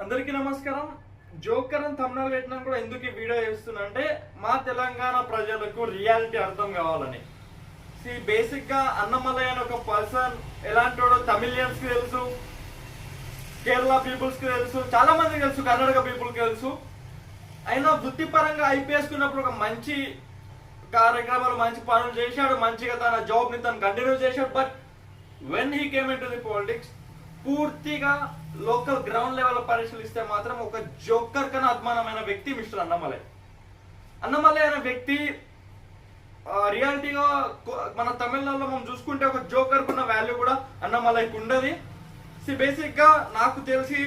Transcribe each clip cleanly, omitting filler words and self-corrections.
అందరికీ నమస్కారం. జోకర్ అని తమిళ పెట్టినా కూడా ఎందుకు ఈ వీడియో చేస్తున్నా అంటే మా తెలంగాణ ప్రజలకు రియాలిటీ అర్థం కావాలని. బేసిక్ గా అన్నమలై అని ఒక పర్సన్ ఎలాంటి తమిళియన్స్ కి తెలుసు, కేరళ పీపుల్స్ కి తెలుసు, చాలా మందికి తెలుసు, కర్ణాటక పీపుల్ కి తెలుసు. అయినా వృత్తిపరంగా ఐపీఎస్ ఉన్నప్పుడు ఒక మంచి కార్యక్రమాలు, మంచి పనులు చేశాడు, మంచిగా తన జాబ్ ని తను కంటిన్యూ చేశాడు. But when he came in to the politics, పూర్తిగా లోకల్ గ్రౌండ్ లెవెల్ పరిశీలిస్తే మాత్రం ఒక జోకర్ కన్నా అద్మానమైన వ్యక్తి మిస్టర్ అన్నమలై. అన్నమలై అనే వ్యక్తి రియాలిటీగా మన తమిళనాడులో మనం చూసుకుంటే ఒక జోకర్ కున్న వాల్యూ కూడా అన్నమలైకి ఉండదు. బేసిక్ గా నాకు తెలిసి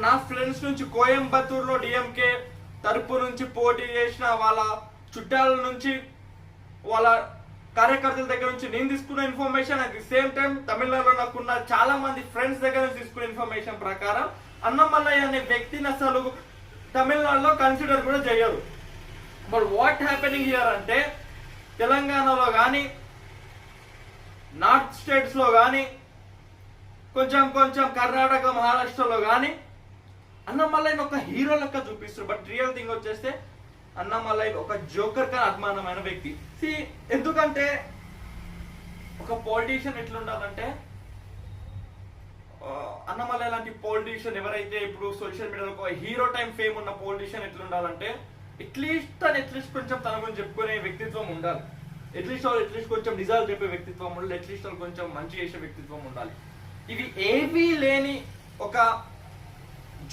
నా ఫ్రెండ్స్ నుంచి కోయంబత్తూరులో డిఎంకే తరపు నుంచి పోటీ చేసిన వాళ్ళ చుట్టాల నుంచి, వాళ్ళ కార్యకర్తల దగ్గర నుంచి నేను తీసుకున్న information, at the same time తమిళనాడులో నాకున్న చాలా మంది ఫ్రెండ్స్ దగ్గర నుంచి తీసుకున్న ఇన్ఫర్మేషన్ ప్రకారం అన్నమలై అనే వ్యక్తిని అసలు తమిళనాడులో కన్సిడర్ కూడా చేయరు. బట్ వాట్ హ్యాపెనింగ్ హియర్ అంటే తెలంగాణలో కానీ, నార్త్ స్టేట్స్ లో కానీ, కొంచెం కర్ణాటక, మహారాష్ట్రలో కానీ అన్నమలైని ఒక హీరో లెక్క చూపిస్తారు. బట్ రియల్ థింగ్ వచ్చేస్తే అన్నమలై ఒక జోకర్ కన్నా అభిమానమైన వ్యక్తి. ఎందుకంటే ఒక పొలిటీషియన్ ఎట్లుండాలంటే, అన్నమలై లాంటి పొలిటీషియన్ ఎవరైతే ఇప్పుడు సోషల్ మీడియాలో ఒక హీరో టైం ఫేమ్ ఉన్న పొలిటీషియన్ ఎట్లుండాలంటే అట్లీస్ట్ కొంచెం తన గురించి చెప్పుకునే వ్యక్తిత్వం ఉండాలి. అట్లీస్ట్ కొంచెం నిజాలు చెప్పే వ్యక్తిత్వం ఉండాలి. అట్లీస్ట్ కొంచెం మంచి చేసే వ్యక్తిత్వం ఉండాలి. ఇవి ఏవీ లేని ఒక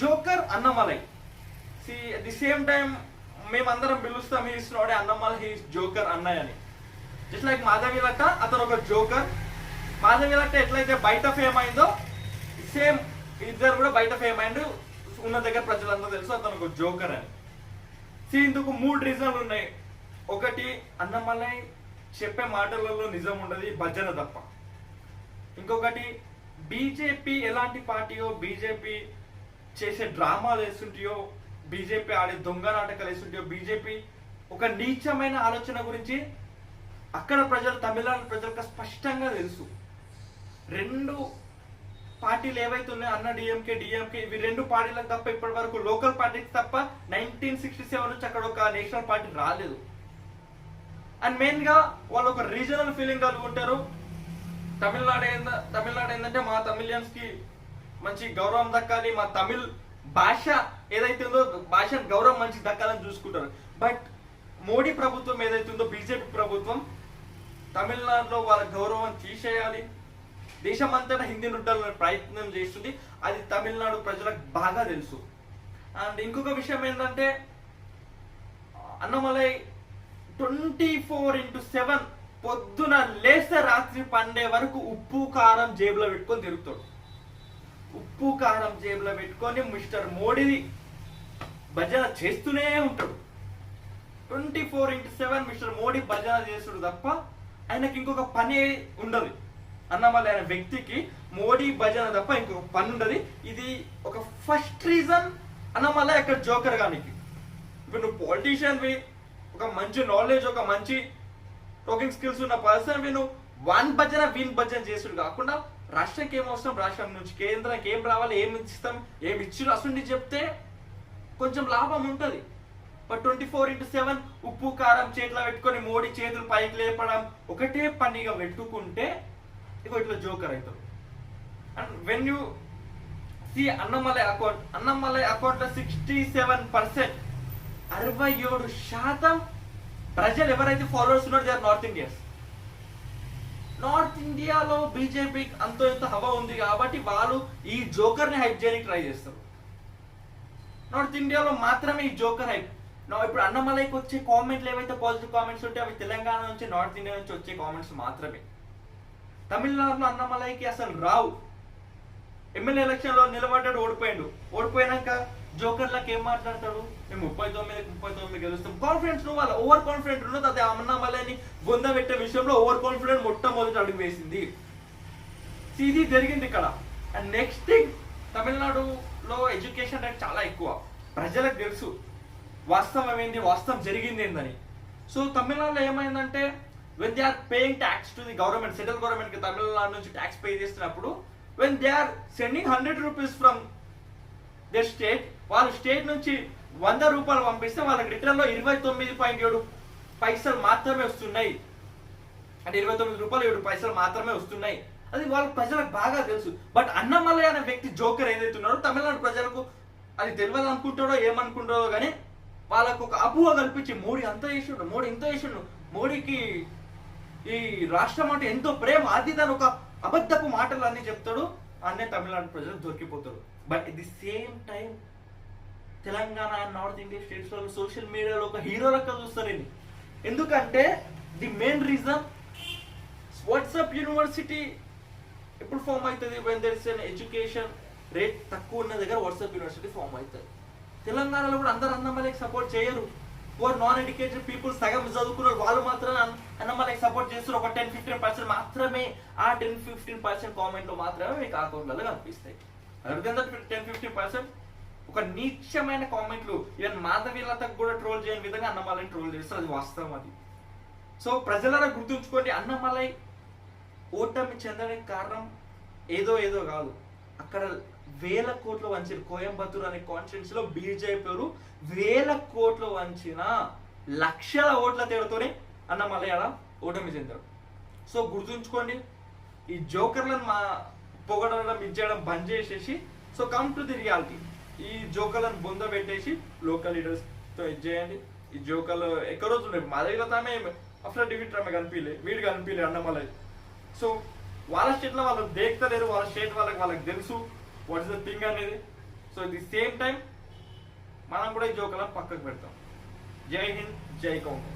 joker Annamalai. At the same time మేమందరం పిలుస్తాం he's not a Annamalai, he's joker అన్నయ్య అని. జస్ట్ లైక్ మాధవి లట్ట, అతను ఒక జోకర్. మాధవి లట్ట ఎట్లయితే బయట ఫేమ్ అయిందో సేమ్ ఇద్దరు కూడా బయట ఫేమ్ అయిండు, ఉన్న దగ్గర ప్రజలందరూ తెలుసు అతను ఒక జోకర్ అని. ఇందుకు 3 రీజన్లు ఉన్నాయి. ఒకటి, అన్నమలై చెప్పే మాటలలో నిజం ఉండదు, భజన తప్ప. ఇంకొకటి, బీజేపీ ఎలాంటి పార్టీయో, బీజేపీ చేసే డ్రామాలు వేస్తుంటాయో, బీజేపీ ఆడే దొంగ నాటకాలు వేస్తుంటాయో, బీజేపీ ఒక నీచమైన ఆలోచన గురించి అక్కడ ప్రజలు, తమిళనాడు ప్రజలకు స్పష్టంగా తెలుసు. 2 పార్టీలు ఏవైతే ఉన్నాయో అన్న డిఎంకే, ఇవి 2 పార్టీలకు తప్ప ఇప్పటి వరకు లోకల్ పార్టీకి తప్ప 1967 నుంచి అక్కడ ఒక నేషనల్ పార్టీ రాలేదు. అండ్ మెయిన్ గా వాళ్ళు ఒక రీజనల్ ఫీలింగ్ కలిగి ఉంటారు. తమిళనాడు ఏంటంటే మా తమిళియన్స్ కి మంచి గౌరవం దక్కాలి, మా తమిళ్ భాష ఏదైతే ఉందో భాష గౌరవం మంచి దక్కాలని చూసుకుంటారు. బట్ మోడీ ప్రభుత్వం ఏదైతే ఉందో, బీజేపీ ప్రభుత్వం, తమిళనాడులో వాళ్ళ గౌరవం తీసేయాలి, దేశమంతటా హిందీ నుట్టాలని ప్రయత్నం చేస్తుంది. అది తమిళనాడు ప్రజలకు బాగా తెలుసు. అండ్ ఇంకొక విషయం ఏంటంటే, అన్నమలై 24/7 పొద్దున లేస్తే రాత్రి పండే వరకు ఉప్పు కారం జేబులో పెట్టుకొని తిరుగుతాడు. ఉప్పు కారం జేబులో పెట్టుకొని మిస్టర్ మోడీ భజన చేస్తూనే ఉంటాడు. 24/7 మిస్టర్ మోడీ భజన చేస్తుడు తప్ప ఆయనకి ఇంకొక పని ఉండదు. అన్నమలై అనే వ్యక్తికి మోడీ భజన తప్ప ఇంకొక పని ఉండదు. ఇది ఒక ఫస్ట్ రీజన్ అన్నమలై అక్కడ జోకర్ గానికి. ఇప్పుడు నువ్వు పొలిటీషియన్, ఒక మంచి నాలెడ్జ్, ఒక మంచి టాకింగ్ స్కిల్స్ ఉన్న పర్సన్, నువ్వు వన్ భజన చేసుడు కాకుండా రాష్ట్రానికి ఏం అవసరం, రాష్ట్రం నుంచి కేంద్రానికి ఏం రావాలి, ఏమి ఇస్తాం, ఏమి ఇచ్చి అసలు చెప్తే కొంచెం లాభం ఉంటుంది. బట్ 24/7 ఉప్పు కారం చేతిలో పెట్టుకొని మోడీ చేతులు పైకి లేపడం ఒకటే పనిగా పెట్టుకుంటే ఇట్లా జోకర్ అవుతారు. And when you see Annamalai account లో 67%, 67% ప్రజలు ఎవరైతే ఫాలోవర్స్ ఉన్నారో they are north Indians. North ఇండియాలో బీజేపీ అంతో ఇంత హవా ఉంది కాబట్టి వాళ్ళు ఈ జోకర్ ని హైప్ చేయడానికి ట్రై చేస్తారు. నార్త్ ఇండియాలో మాత్రమే ఈ జోకర్ హైప్. ఇప్పుడు అన్నమలైకి వచ్చే కామెంట్లు ఏవైతే పాజిటివ్ కామెంట్స్ ఉంటాయో అవి తెలంగాణ నుంచి, నార్త్ ఇండియా నుంచి వచ్చే కామెంట్స్ మాత్రమే. తమిళనాడులో అన్నమలైకి అసలు రావు. ఎమ్మెల్యే ఎలక్షన్ లో నిలబడ్డాడు, ఓడిపోయినాక జోకర్లకు ఏం మాట్లాడతాడు, మేము 39 గెలుస్తాం. కాన్ఫిడెన్స్ వాళ్ళ ఓవర్ కాన్ఫిడెంట్ ఉన్నది. అది అన్నమలైని బొంద పెట్టే విషయంలో ఓవర్ కాన్ఫిడెంట్ మొట్టమొదటి అడుగు వేసింది. ఇది జరిగింది ఇక్కడ. అండ్ నెక్స్ట్ థింగ్, తమిళనాడులో ఎడ్యుకేషన్ రేట్ చాలా ఎక్కువ. ప్రజలకు తెలుసు వాస్తవం ఏంది, వాస్తవం జరిగింది ఏందని. సో తమిళనాడులో ఏమైందంటే, when they are paying tax to the government, central government కి తమిళనాడు నుంచి tax pay చేస్తున్నప్పుడు, when they are sending 100 rupees from they state, వాళ్ళు స్టేట్ నుంచి 100 రూపాయలు పంపిస్తే వాళ్ళకి రిటర్న్ లో 29.7 పైసలు మాత్రమే వస్తున్నాయి. అంటే 29 రూపాయలు 7 పైసలు మాత్రమే వస్తున్నాయి. అది వాళ్ళ ప్రజలకు బాగా తెలుసు. బట్ అన్నమలై అనే వ్యక్తి జోకర్ ఏదైతే ఉన్నాడో తమిళనాడు ప్రజలకు అది తెలియదు అనుకుంటాడో ఏమనుకుంటాడో కానీ వాళ్ళకు ఒక అపోహ కల్పించి మోడీ అంత చేసిండు, మోడీ ఇంత చేసిండు, మోడీకి ఈ రాష్ట్రం అంటే ఎంతో ప్రేమ, అది దాని ఒక అబద్ధపు మాటలు అన్ని చెప్తాడు. అన్నీ తమిళనాడు ప్రజలు దొరికిపోతాడు. But at the same time Telangana and North India states లో సోషల్ మీడియాలో ఒక హీరో లెక్క చూస్తారు ఇది. ఎందుకంటే the main reason WhatsApp university ఎప్పుడు ఫామ్ అవుతుంది, when there is an education rate తక్కువ ఉన్న దగ్గర వాట్సాప్ యూనివర్సిటీ ఫామ్ అవుతుంది. తెలంగాణలో కూడా అందరు అన్నమలైకి సపోర్ట్ చేయరు. ఫోర్ నాన్ ఎడ్యుకేటెడ్ పీపుల్ సగం చదువుకున్నారు, వాళ్ళు మాత్రం అన్నమలైకి సపోర్ట్ చేస్తారు. ఒక 10-15% మాత్రమే, ఆ 10-15% కామెంట్లో మాత్రమే మీకు అకౌంట్లలో కనిపిస్తాయి. అదర్ దెన్ దట్ 10-15% ఒక నీచమైన కామెంట్లు, ఈవెన్ మాధవీలతకు కూడా ట్రోల్ చేయని విధంగా అన్నమలైని ట్రోల్ చేస్తారు. అది వాస్తవం అది. సో ప్రజలను గుర్తుంచుకోండి, అన్నమలై ఓటమి చెందడానికి కారణం ఏదో ఏదో కాదు, అక్కడ వేల కోట్లు వంచిన కోయంబత్తూర్ అనే కాన్స్టిట్యూన్సీలో బీజేపీ వేల కోట్లు వంచిన లక్షల ఓట్ల తేడాతోనే అన్నమలై అలా ఓటమి చెందారు. సో గుర్తుంచుకోండి, ఈ జోకర్లను మా పొగడడం ఇచ్చేయడం బంద్ చేసేసి, so come to the reality. ఈ జోకర్లను బొంద పెట్టేసి లోకల్ లీడర్స్తో ఇది చేయండి. ఈ జోకర్లు ఎక్క రోజు ఉన్నాయి, మాధవీలత ఆమె అఫ్టర్ డిఫీట్ ఆమె కనిపించలే, వీడు కనిపించలే అన్నమలై. సో వాళ్ళ స్టేట్లో వాళ్ళు దేక్తలేరు, వాళ్ళ స్టేట్ వాళ్ళకి తెలుసు వాట్ ఇస్ ద థింగ్ అనేది. సో ది సేమ్ టైం మనం కూడా ఈ జోకర్లను పక్కకు పెడతాం. జై హింద్, జై కాంగ్రెస్.